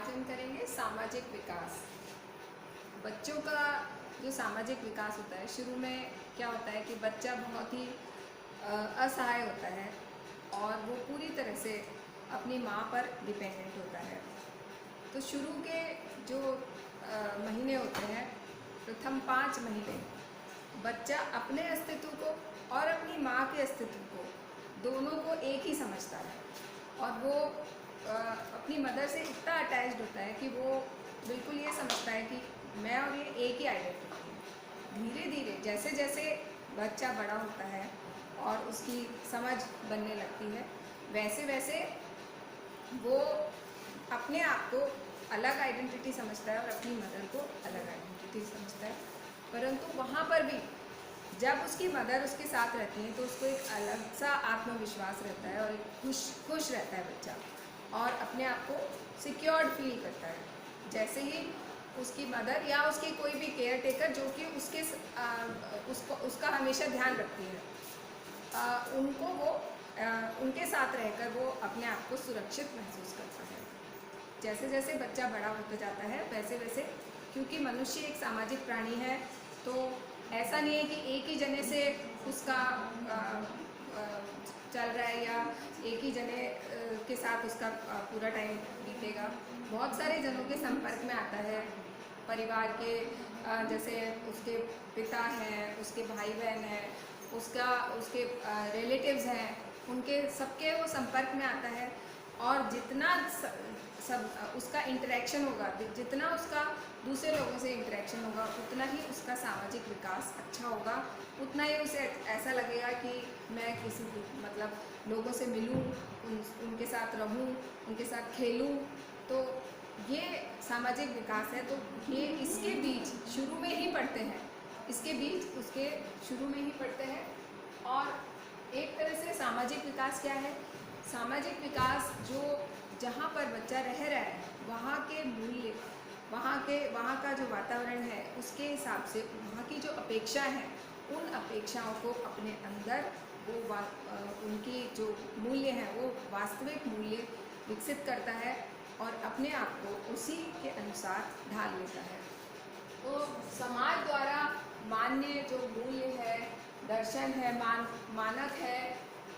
आज हम करेंगे सामाजिक विकास। बच्चों का जो सामाजिक विकास होता है, शुरू में क्या होता है कि बच्चा बहुत ही असहाय होता है और वो पूरी तरह से अपनी माँ पर डिपेंडेंट होता है। तो शुरू के जो महीने होते हैं, प्रथम 5 महीने बच्चा अपने अस्तित्व को और अपनी माँ के अस्तित्व को दोनों को एक ही समझता है और वो अपनी मदर से इतना अटैच्ड होता है कि वो बिल्कुल ये समझता है कि मैं और ये एक ही आइडेंटिटी है। धीरे धीरे जैसे जैसे बच्चा बड़ा होता है और उसकी समझ बनने लगती है, वैसे वैसे वो अपने आप को अलग आइडेंटिटी समझता है और अपनी मदर को अलग आइडेंटिटी समझता है। परंतु वहाँ पर भी जब उसकी मदर उसके साथ रहती है तो उसको एक अलग सा आत्मविश्वास रहता है और एक खुश रहता है बच्चा और अपने आप को सिक्योर्ड फील करता है। जैसे ही उसकी मदर या उसकी कोई भी केयर टेकर जो कि उसका हमेशा ध्यान रखती है, उनके साथ रहकर वो अपने आप को सुरक्षित महसूस करता है। जैसे जैसे बच्चा बड़ा होता जाता है वैसे वैसे, क्योंकि मनुष्य एक सामाजिक प्राणी है, तो ऐसा नहीं है कि एक ही जने से उसका चल रहा है या एक ही जने के साथ उसका पूरा टाइम बीतेगा। बहुत सारे जनों के संपर्क में आता है। परिवार के जैसे उसके पिता हैं, उसके भाई बहन हैं, उसके रिलेटिव्स हैं, उनके सबके वो संपर्क में आता है और जितना सब उसका इंटरेक्शन होगा, जितना उसका दूसरे लोगों से इंटरेक्शन होगा, उतना ही उसका सामाजिक विकास अच्छा होगा। उतना ही उसे ऐसा लगेगा कि मैं किसी मतलब लोगों से मिलूं, उनके साथ रहूं, उनके साथ खेलूं। तो ये सामाजिक विकास है। तो ये इसके बीच शुरू में ही पढ़ते हैं, इसके बीच उसके शुरू में ही पढ़ते हैं। और एक तरह से सामाजिक विकास क्या है? सामाजिक विकास जो जहाँ पर बच्चा रह रहा है, वहाँ के मूल्य, वहाँ का जो वातावरण है, उसके हिसाब से वहाँ की जो अपेक्षाएं हैं, उन अपेक्षाओं को अपने अंदर उनकी जो मूल्य हैं वो वास्तविक मूल्य विकसित करता है और अपने आप को उसी के अनुसार ढाल लेता है। तो समाज द्वारा मान्य जो मूल्य है, दर्शन है, मानक है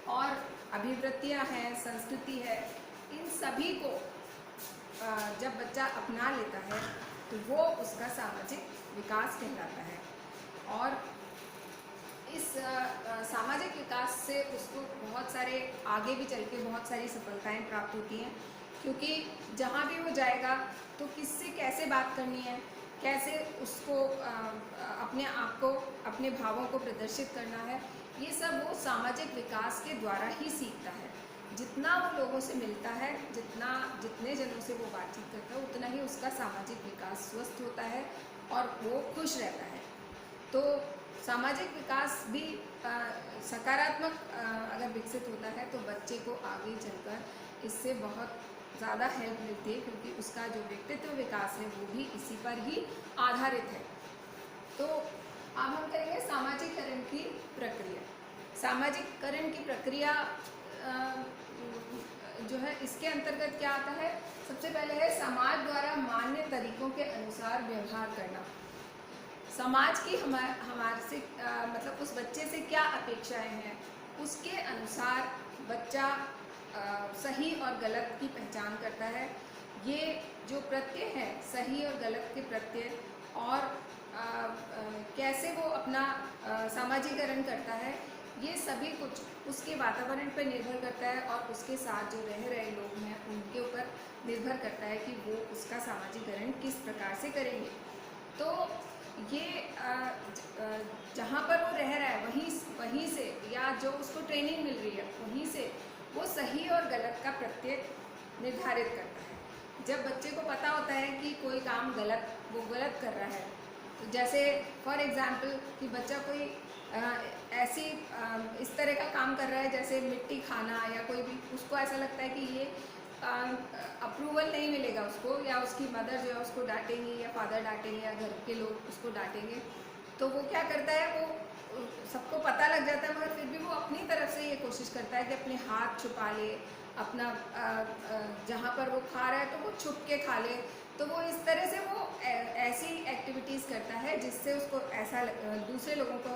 और अभिवृत्तियाँ हैं, संस्कृति है, इन सभी को जब बच्चा अपना लेता है तो वो उसका सामाजिक विकास कहलाता है। और इस सामाजिक विकास से उसको बहुत सारे आगे भी चल के बहुत सारी सफलताएं प्राप्त होती हैं, क्योंकि जहाँ भी वो जाएगा तो किससे कैसे बात करनी है, कैसे उसको अपने आप को, अपने भावों को प्रदर्शित करना है, ये सब वो सामाजिक विकास के द्वारा ही सीखता है। जितना वो लोगों से मिलता है, जितने जनों से वो बातचीत करता है, उतना ही उसका सामाजिक विकास स्वस्थ होता है और वो खुश रहता है। तो सामाजिक विकास भी सकारात्मक अगर विकसित होता है तो बच्चे को आगे चलकर इससे बहुत ज़्यादा हेल्प मिलती है, क्योंकि उसका जो व्यक्तित्व विकास है वो भी इसी पर ही आधारित है। तो अब हम करेंगे सामाजिकरण की प्रक्रिया। सामाजिकरण की प्रक्रिया जो है, इसके अंतर्गत क्या आता है? सबसे पहले है समाज द्वारा मान्य तरीकों के अनुसार व्यवहार करना। समाज की हमारे से मतलब उस बच्चे से क्या अपेक्षाएं हैं, उसके अनुसार बच्चा सही और गलत की पहचान करता है। ये जो प्रत्यय है, सही और गलत के प्रत्यय, और कैसे वो अपना सामाजिकरण करता है, ये सभी कुछ उसके वातावरण पर निर्भर करता है और उसके साथ जो रह रहे लोग हैं उनके ऊपर निर्भर करता है कि वो उसका सामाजिकरण किस प्रकार से करेंगे। तो ये जहाँ पर वो रह रहा है वहीं से, या जो उसको ट्रेनिंग मिल रही है वहीं से वो सही और गलत का प्रत्यय निर्धारित करता है। जब बच्चे को पता होता है कि कोई काम वो गलत कर रहा है, तो जैसे फॉर एग्जांपल कि बच्चा कोई ऐसी इस तरह का काम कर रहा है जैसे मिट्टी खाना, या कोई भी उसको ऐसा लगता है कि ये अप्रूवल नहीं मिलेगा उसको, या उसकी मदर जो है उसको डांटेंगी या फादर डांटेंगे या घर के लोग उसको डांटेंगे, तो वो क्या करता है, वो सबको पता लग जाता है, मगर फिर भी वो अपनी तरफ से ये कोशिश करता है कि अपने हाथ छुपा ले, अपना जहाँ पर वो खा रहा है तो वो छुप के खा ले। तो वो इस तरह से वो ऐसी एक्टिविटीज़ करता है जिससे उसको ऐसा दूसरे लोगों को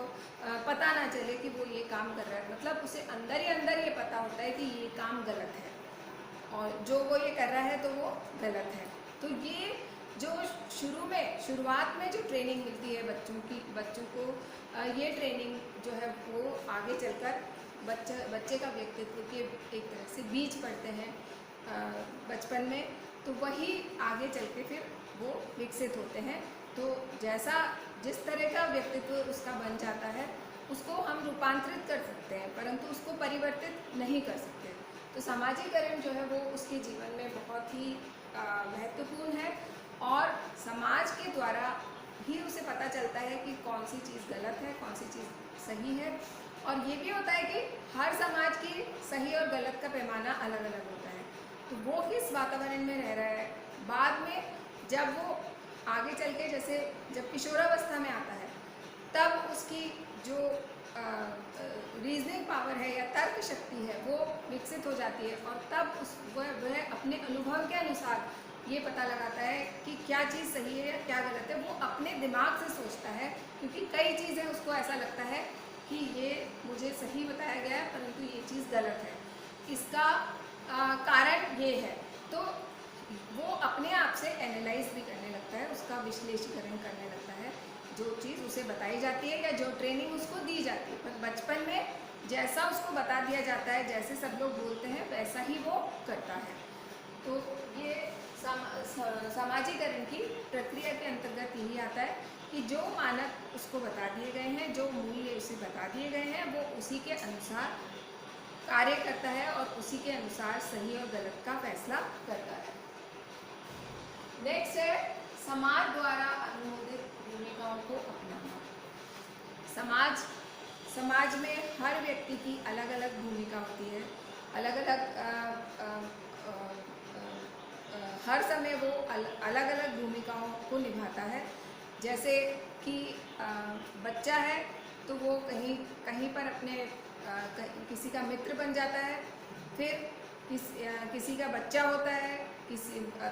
पता ना चले कि वो ये काम कर रहा है, मतलब उसे अंदर ही अंदर ये पता होता है कि ये काम गलत है और जो वो ये कर रहा है तो वो गलत है। तो ये जो शुरुआत में जो ट्रेनिंग मिलती है बच्चों को ये ट्रेनिंग जो है वो आगे चलकर बच्चे का व्यक्तित्व के एक तरह से बीज पड़ते हैं बचपन में, तो वही आगे चल के फिर वो विकसित होते हैं। तो जिस तरह का व्यक्तित्व उसका बन जाता है उसको हम रूपांतरित कर सकते हैं, परंतु उसको परिवर्तित नहीं कर सकते। तो सामाजिकरण जो है वो उसके जीवन में बहुत ही महत्वपूर्ण है और समाज के द्वारा ही उसे पता चलता है कि कौन सी चीज़ गलत है, कौन सी चीज़ सही है। और ये भी होता है कि हर समाज की सही और गलत का पैमाना अलग अलग होता है। तो वो किस वातावरण में रह रहा है, बाद में जब वो आगे चल के जैसे जब किशोरावस्था में आता है तब उसकी जो रीजनिंग पावर है या तर्क शक्ति है वो विकसित हो जाती है और तब वह अपने अनुभव के अनुसार ये पता लगाता है कि क्या चीज़ सही है या क्या गलत है। वो अपने दिमाग से सोचता है, क्योंकि कई चीज़ें उसको ऐसा लगता है कि ये मुझे सही बताया गया है परंतु ये चीज़ गलत है, इसका कारण ये है। तो वो अपने आप से एनालाइज भी करने लगता है, उसका विश्लेषीकरण करने लगता है जो चीज़ उसे बताई जाती है या जो ट्रेनिंग उसको दी जाती है। पर बचपन में जैसा उसको बता दिया जाता है, जैसे सब लोग बोलते हैं वैसा ही वो करता है। तो ये सामाजिकरण की प्रक्रिया के अंतर्गत यही आता है कि जो मानक उसको बता दिए गए हैं, जो मूल्य उसे बता दिए गए हैं, वो उसी के अनुसार कार्य करता है और उसी के अनुसार सही और गलत का फैसला करता है। नेक्स्ट है समाज द्वारा अनुमोदित भूमिकाओं को अपनाना। समाज में हर व्यक्ति की अलग अलग भूमिका होती है, अलग अलग हर समय वो अलग अलग भूमिकाओं को निभाता है। जैसे कि बच्चा है तो वो कहीं पर अपने किसी का मित्र बन जाता है, फिर किसी का बच्चा होता है,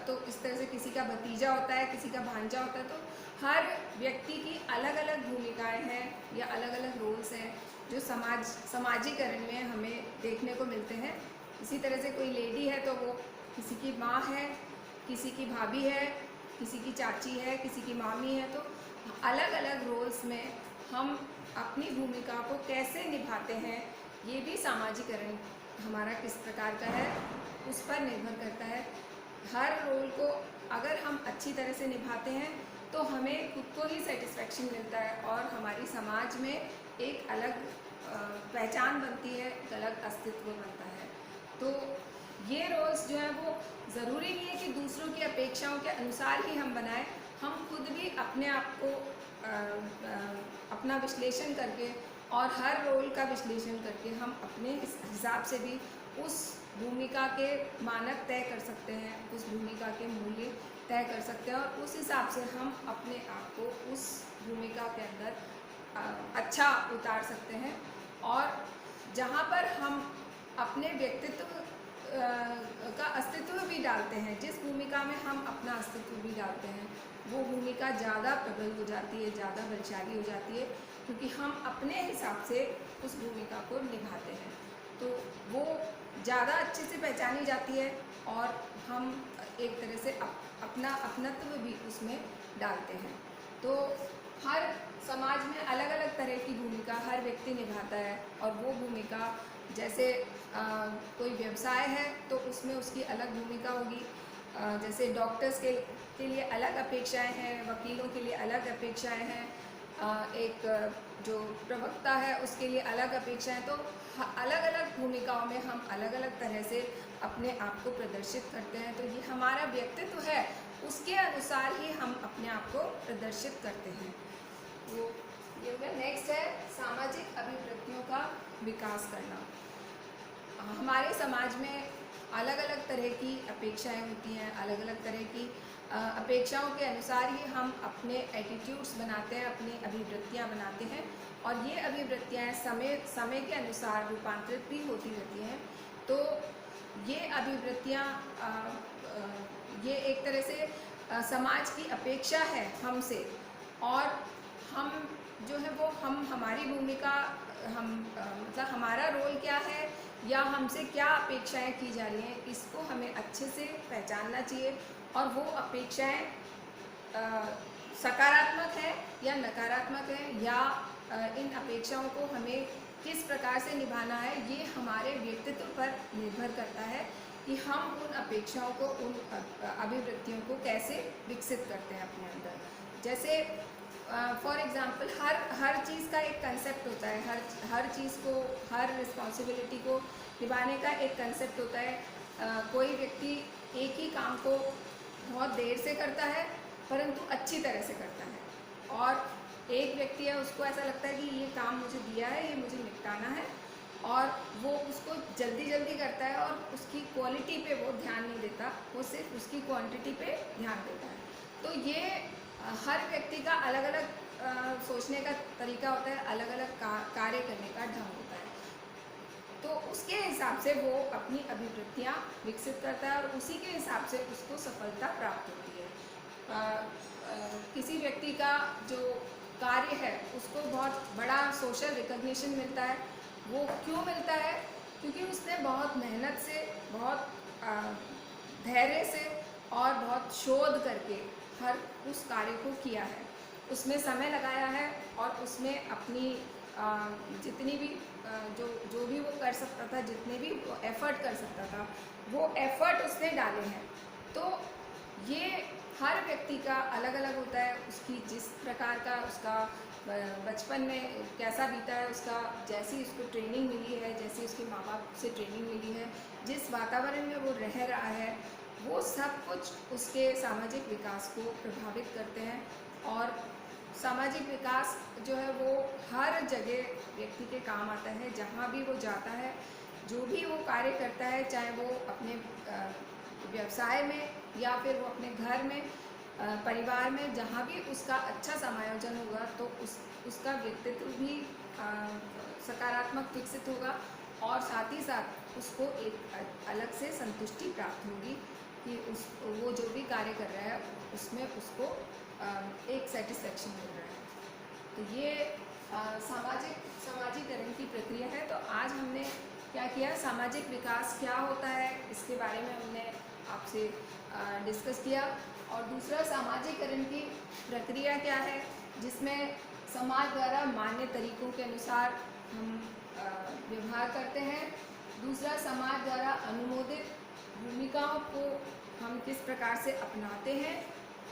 तो इस तरह से किसी का भतीजा होता है, किसी का भांजा होता है। तो हर व्यक्ति की अलग अलग भूमिकाएं हैं या अलग अलग रोल्स हैं जो समाजीकरण में हमें देखने को मिलते हैं। इसी तरह से कोई लेडी है तो वो किसी की माँ है, किसी की भाभी है, किसी की चाची है, किसी की मामी है। तो अलग अलग रोल्स में हम अपनी भूमिका को कैसे निभाते हैं, ये भी सामाजिकरण हमारा किस प्रकार का है उस पर निर्भर करता है। हर रोल को अगर हम अच्छी तरह से निभाते हैं तो हमें खुद को ही सेटिस्फेक्शन मिलता है और हमारी समाज में एक अलग पहचान बनती है, एक अलग अस्तित्व बनता है। तो ये रोल्स जो है वो ज़रूरी नहीं है कि दूसरों की अपेक्षाओं के अनुसार ही हम बनाएं। हम खुद भी अपने आप को अपना विश्लेषण करके और हर रोल का विश्लेषण करके हम अपने हिसाब से भी उस भूमिका के मानक तय कर सकते हैं, उस भूमिका के मूल्य तय कर सकते हैं और उस हिसाब से हम अपने आप को उस भूमिका के अंदर अच्छा उतार सकते हैं। और जहाँ पर हम अपने व्यक्तित्व का अस्तित्व भी डालते हैं, जिस भूमिका में हम अपना अस्तित्व भी डालते हैं, वो भूमिका ज़्यादा प्रबल हो जाती है, ज़्यादा बलशाली हो जाती है, क्योंकि हम अपने हिसाब से उस भूमिका को निभाते हैं। तो वो ज़्यादा अच्छे से पहचानी जाती है और हम एक तरह से अपना अपनत्व भी उसमें डालते हैं। तो हर समाज में अलग अलग तरह की भूमिका हर व्यक्ति निभाता है और वो भूमिका जैसे कोई व्यवसाय है तो उसमें उसकी अलग भूमिका होगी। जैसे डॉक्टर्स के लिए अलग अपेक्षाएं हैं, वकीलों के लिए अलग अपेक्षाएं हैं, एक जो प्रवक्ता है उसके लिए अलग अपेक्षाएं। तो अलग अलग भूमिकाओं में हम अलग अलग तरह से अपने आप को प्रदर्शित करते हैं। तो ये हमारा व्यक्तित्व है, उसके अनुसार ही हम अपने आप को प्रदर्शित करते हैं। तो ये होगा। नेक्स्ट है सामाजिक अभिवृत्तियों का विकास करना। हमारे समाज में अलग अलग तरह की अपेक्षाएं होती हैं, अलग अलग तरह की अपेक्षाओं के अनुसार ही हम अपने एटीट्यूड्स बनाते हैं, अपनी अभिवृत्तियां बनाते हैं और ये अभिवृत्तियां समय के अनुसार रूपांतरित भी होती रहती हैं। तो ये अभिवृत्तियाँ ये एक तरह से समाज की अपेक्षा है हमसे, और हम जो है वो हम हमारी भूमिका हम मतलब हमारा रोल क्या है या हमसे क्या अपेक्षाएं की जा रही हैं, इसको हमें अच्छे से पहचानना चाहिए। और वो अपेक्षाएं सकारात्मक है या नकारात्मक है, या इन अपेक्षाओं को हमें किस प्रकार से निभाना है, ये हमारे व्यक्तित्व पर निर्भर करता है कि हम उन अपेक्षाओं को, उन अभिवृत्तियों को कैसे विकसित करते हैं अपने अंदर। जैसे फॉर एग्ज़ाम्पल हर चीज़ का एक कंसेप्ट होता है, हर चीज़ को, हर रिस्पॉन्सिबिलिटी को निभाने का एक कंसेप्ट होता है। कोई व्यक्ति एक ही काम को बहुत देर से करता है परंतु अच्छी तरह से करता है, और एक व्यक्ति है उसको ऐसा लगता है कि ये काम मुझे दिया है, ये मुझे निपटाना है, और वो उसको जल्दी जल्दी करता है और उसकी क्वालिटी पे वो ध्यान नहीं देता, वो सिर्फ उसकी क्वांटिटी पे ध्यान देता है। तो ये हर व्यक्ति का अलग अलग सोचने का तरीका होता है, अलग अलग कार्य करने का ढंग होता है। तो उसके हिसाब से वो अपनी अभिवृत्तियाँ विकसित करता है और उसी के हिसाब से उसको सफलता प्राप्त होती है। किसी व्यक्ति का जो कार्य है उसको बहुत बड़ा सोशल रिकग्निशन मिलता है। वो क्यों मिलता है? क्योंकि उसने बहुत मेहनत से, बहुत धैर्य से और बहुत शोध करके हर उस कार्य को किया है, उसमें समय लगाया है और उसमें अपनी जितनी भी जो भी वो कर सकता था, जितने भी वो एफ़र्ट कर सकता था, वो एफ़र्ट उसने डाले हैं। तो ये हर व्यक्ति का अलग अलग होता है, उसकी जिस प्रकार का उसका बचपन में कैसा बीता है, उसका जैसी उसको ट्रेनिंग मिली है, जैसी उसके माँ बाप से ट्रेनिंग मिली है, जिस वातावरण में वो रह रहा है, वो सब कुछ उसके सामाजिक विकास को प्रभावित करते हैं। और सामाजिक विकास जो है वो हर जगह व्यक्ति के काम आता है, जहाँ भी वो जाता है, जो भी वो कार्य करता है, चाहे वो अपने व्यवसाय में या फिर वो अपने घर में, परिवार में, जहाँ भी उसका अच्छा समायोजन होगा तो उसका व्यक्तित्व भी सकारात्मक विकसित होगा, और साथ ही साथ उसको एक अलग से संतुष्टि प्राप्त होगी कि वो जो भी कार्य कर रहा है उसमें उसको एक सेटिस्फेक्शन मिल रहा है। तो ये सामाजिकरण की प्रक्रिया है। तो आज हमने क्या किया, सामाजिक विकास क्या होता है इसके बारे में हमने आपसे डिस्कस किया। और दूसरा, सामाजिकरण की प्रक्रिया क्या है, जिसमें समाज द्वारा मान्य तरीकों के अनुसार हम व्यवहार करते हैं। दूसरा, समाज द्वारा अनुमोदित भूमिकाओं को हम किस प्रकार से अपनाते हैं।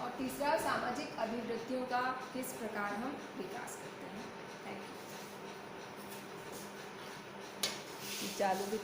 और तीसरा, सामाजिक अभिवृत्तियों का किस प्रकार हम विकास करते हैं। Thank you. चालू भी